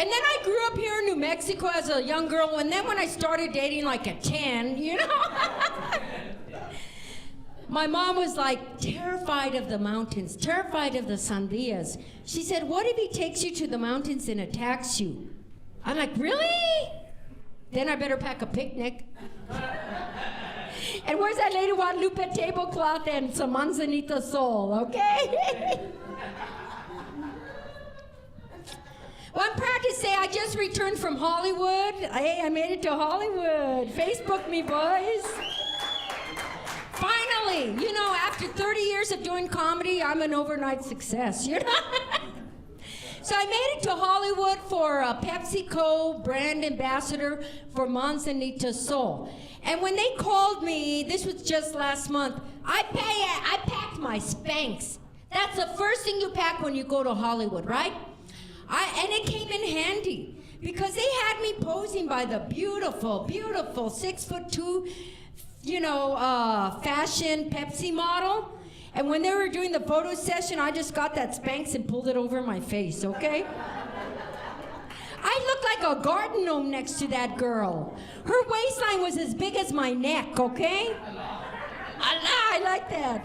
And then I grew up here in New Mexico as a young girl, and then when I started dating like at 10, you know? My mom was like terrified of the mountains, terrified of the sandias. She said, what if he takes you to the mountains and attacks you? I'm like, really? Then I better pack a picnic. And where's that Lady Guadalupe tablecloth and some manzanita sol, okay? Well, I'm proud to say I just returned from Hollywood. Hey, I made it to Hollywood. Facebook me, boys. Finally, you know, after 30 years of doing comedy, I'm an overnight success, you know? So I made it to Hollywood for a PepsiCo brand ambassador for Manzanita Sol. And when they called me, this was just last month, I packed my Spanx. That's the first thing you pack when you go to Hollywood, right? And it came in handy because they had me posing by the beautiful, beautiful 6'2", you know, fashion Pepsi model. And when they were doing the photo session, I just got that Spanx and pulled it over my face, okay? I looked like a garden gnome next to that girl. Her waistline was as big as my neck, okay? I like that.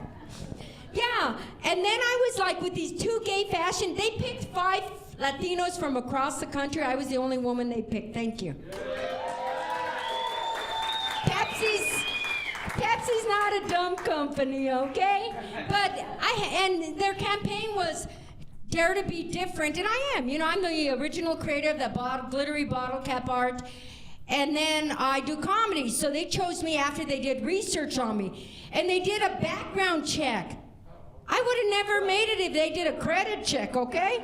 Yeah, and then I was like with these two gay fashion, they picked 5 Latinos from across the country. I was the only woman they picked, thank you. Pepsi's not a dumb company, okay? But and their campaign was dare to be different, and I am. You know, I'm the original creator of the glittery bottle cap art, and then I do comedy. So they chose me after they did research on me, and they did a background check. I would have never made it if they did a credit check, okay?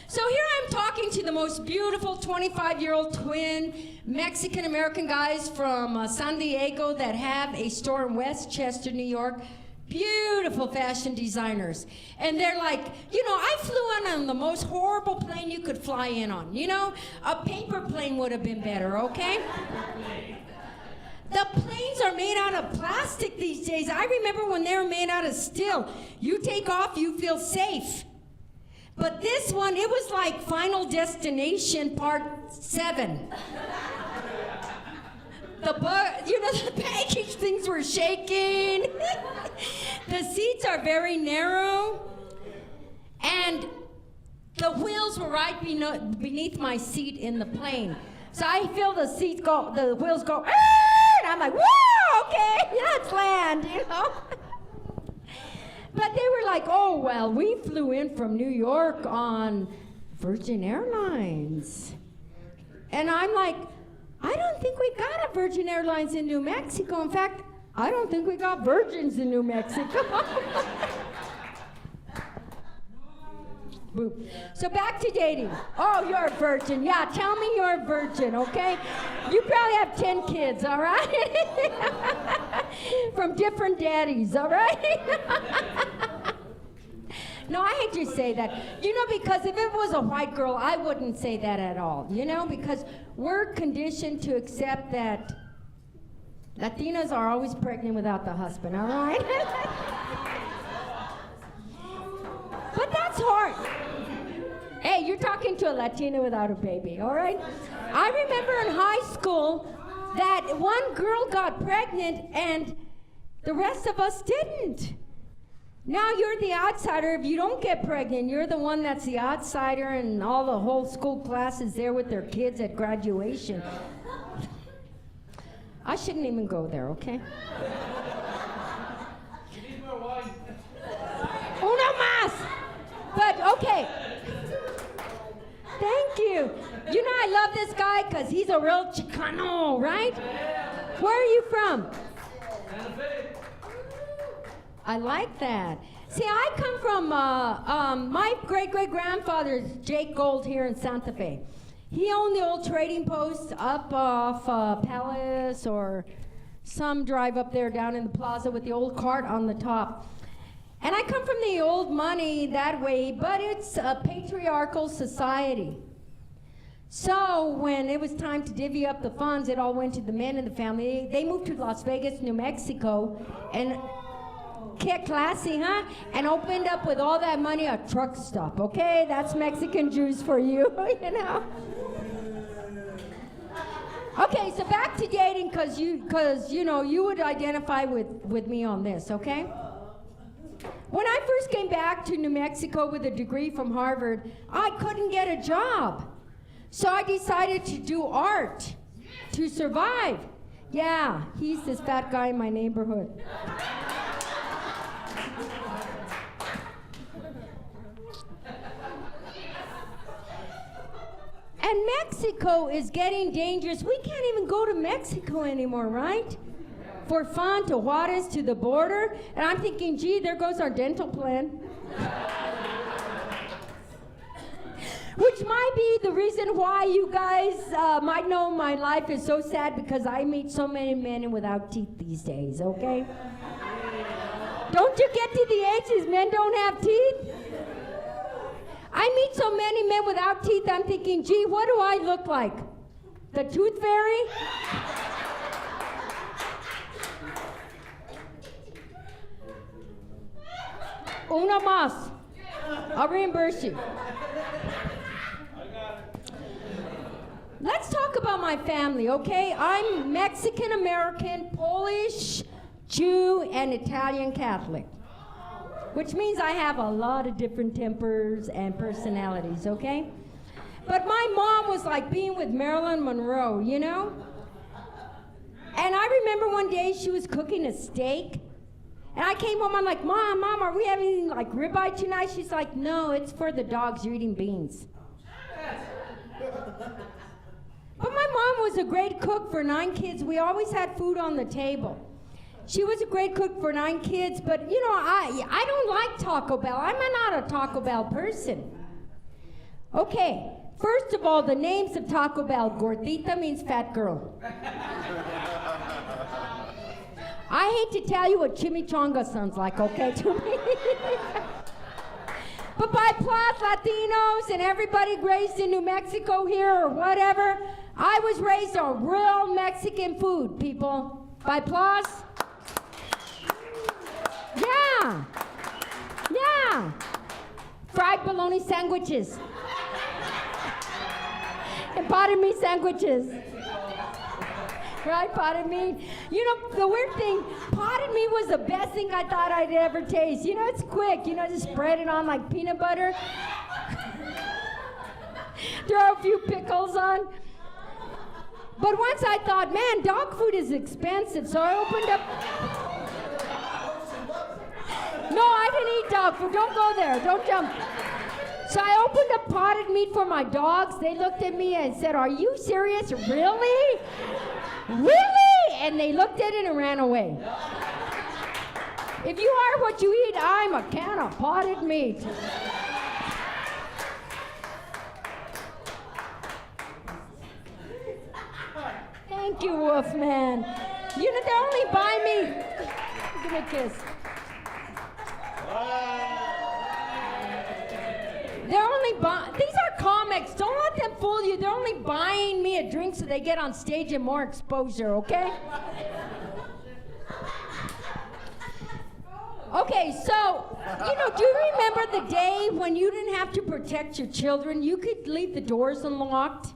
So here I'm talking to the most beautiful 25-year-old twin Mexican-American guys from San Diego that have a store in Westchester, New York. Beautiful fashion designers. And they're like, you know, I flew on the most horrible plane you could fly in on. You know, a paper plane would have been better, okay? The planes are made out of plastic these days. I remember when they were made out of steel. You take off, you feel safe. But this one, it was like Final Destination Part 7. You know, the package things were shaking. The seats are very narrow. And the wheels were right beneath my seat in the plane. So I feel the wheels go, and I'm like, woo, okay, let's land, you know? But they were like, oh, well, we flew in from New York on Virgin Airlines. And I'm like, I don't think we got a Virgin Airlines in New Mexico. In fact, I don't think we got virgins in New Mexico. So back to dating. Oh, you're a virgin. Yeah, tell me you're a virgin, okay? You probably have 10 kids, all right? From different daddies, all right? No, I hate to say that. You know, because if it was a white girl, I wouldn't say that at all, you know? Because we're conditioned to accept that Latinas are always pregnant without the husband, all right? But that's hard. Hey, you're talking to a Latina without a baby, all right? I remember in high school that one girl got pregnant and the rest of us didn't. Now you're the outsider. If you don't get pregnant, you're the one that's the outsider and all the whole school class is there with their kids at graduation. I shouldn't even go there, okay? Uno más! But, okay. Thank you. You know I love this guy because he's a real Chicano, right? Where are you from? I like that. See, I come from, my great-great-grandfather, Jake Gold, here in Santa Fe. He owned the old trading post up off Palace or some drive up there down in the plaza with the old cart on the top. And I come from the old money that way, but it's a patriarchal society. So when it was time to divvy up the funds, it all went to the men in the family. They moved to Las Vegas, New Mexico, and classy, huh? And opened up with all that money a truck stop, okay? That's Mexican Jews for you, you know? Okay, so back to dating, because you know, you would identify with me on this, okay? When I first came back to New Mexico with a degree from Harvard, I couldn't get a job. So I decided to do art to survive. Yeah, he's this fat guy in my neighborhood. And Mexico is getting dangerous. We can't even go to Mexico anymore, right? For fun, to Juarez, to the border. And I'm thinking, gee, there goes our dental plan. Which might be the reason why you guys might know my life is so sad, because I meet so many men without teeth these days, okay? Don't you get to the age these men don't have teeth? I meet so many men without teeth, I'm thinking, gee, what do I look like? The tooth fairy? Una más. I'll reimburse you. Let's talk about my family, okay? I'm Mexican American, Polish, Jew, and Italian Catholic. Which means I have a lot of different tempers and personalities, okay? But my mom was like being with Marilyn Monroe, you know? And I remember one day she was cooking a steak. And I came home, I'm like, Mom, are we having like ribeye tonight? She's like, no, it's for the dogs, you're eating beans. But my mom was a great cook for 9 kids. We always had food on the table. She was a great cook for 9 kids, but you know, I don't like Taco Bell. I'm not a Taco Bell person. Okay, first of all, the names of Taco Bell. Gordita means fat girl. I hate to tell you what chimichanga sounds like, okay, to me. But by plus Latinos and everybody raised in New Mexico here or whatever, I was raised on real Mexican food, people. By plus. Yeah. Yeah. Fried bologna sandwiches. And potted meat sandwiches. Right, potted meat. You know, the weird thing, potted meat was the best thing I thought I'd ever taste. You know, it's quick. You know, just spread it on like peanut butter. Throw a few pickles on. But once I thought, man, dog food is expensive, so I opened up. No, I didn't eat dog food. Don't go there. Don't jump. So I opened up potted meat for my dogs. They looked at me and said, are you serious? Really? Really? And they looked at it and ran away. If you are what you eat, I'm a can of potted meat. Thank you, Wolfman. You know, they only buy me. Give me a kiss. They're only buying, these are comics. Don't let them fool you. They're only buying me a drink so they get on stage and more exposure, okay? Okay, so, you know, do you remember the day when you didn't have to protect your children? You could leave the doors unlocked.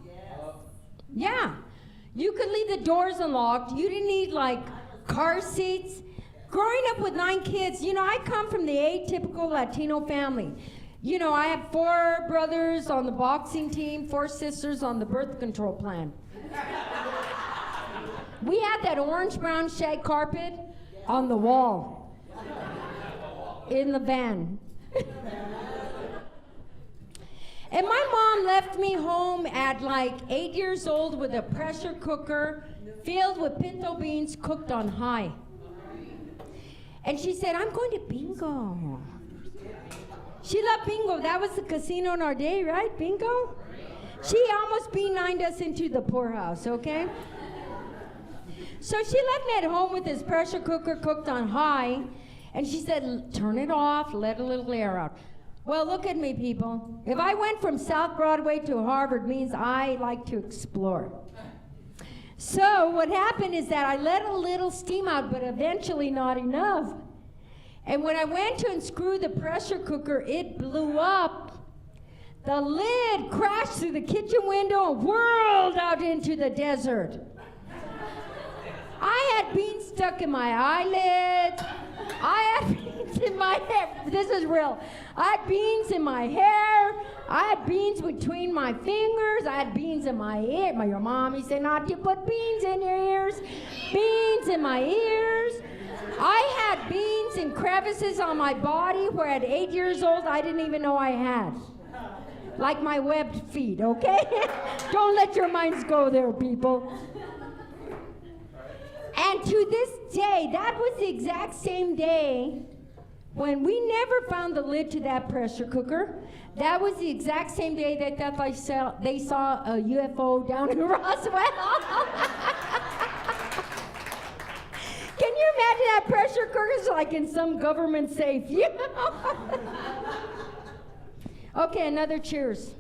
Yeah. You could leave the doors unlocked. You didn't need, like, car seats. Growing up with 9 kids, you know, I come from the atypical Latino family. You know, I have 4 brothers on the boxing team, 4 sisters on the birth control plan. We had that orange-brown shag carpet on the wall in the van. And my mom left me home at like 8 years old with a pressure cooker filled with pinto beans cooked on high. And she said, I'm going to bingo. She loved bingo. That was the casino in our day, right? Bingo? She almost B9'd us into the poorhouse, okay? So she left me at home with this pressure cooker cooked on high, and she said, turn it off, let a little air out. Well, look at me, people. If I went from South Broadway to Harvard means I like to explore. So what happened is that I let a little steam out, but eventually not enough. And when I went to unscrew the pressure cooker, it blew up. The lid crashed through the kitchen window and whirled out into the desert. I had beans stuck in my eyelids. I had beans in my hair. This is real. I had beans in my hair. I had beans between my fingers. I had beans in my ear. Your mommy said not to put beans in your ears. Beans in my ears. I had beans in crevices on my body where at 8 years old I didn't even know I had. Like my webbed feet, okay? Don't let your minds go there, people. And to this day, that was the exact same day when we never found the lid to that pressure cooker. That was the exact same day that they saw a UFO down in Roswell. Can you imagine that pressure cooker's like in some government safe? You know? Okay, another cheers.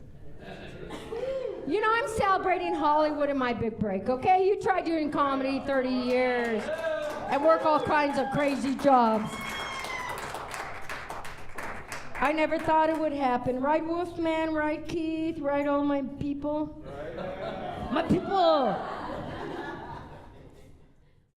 You know, I'm celebrating Hollywood in my big break, okay? You tried doing comedy 30 years and work all kinds of crazy jobs. I never thought it would happen. Right, Wolfman? Right, Keith? Right, all my people? My people!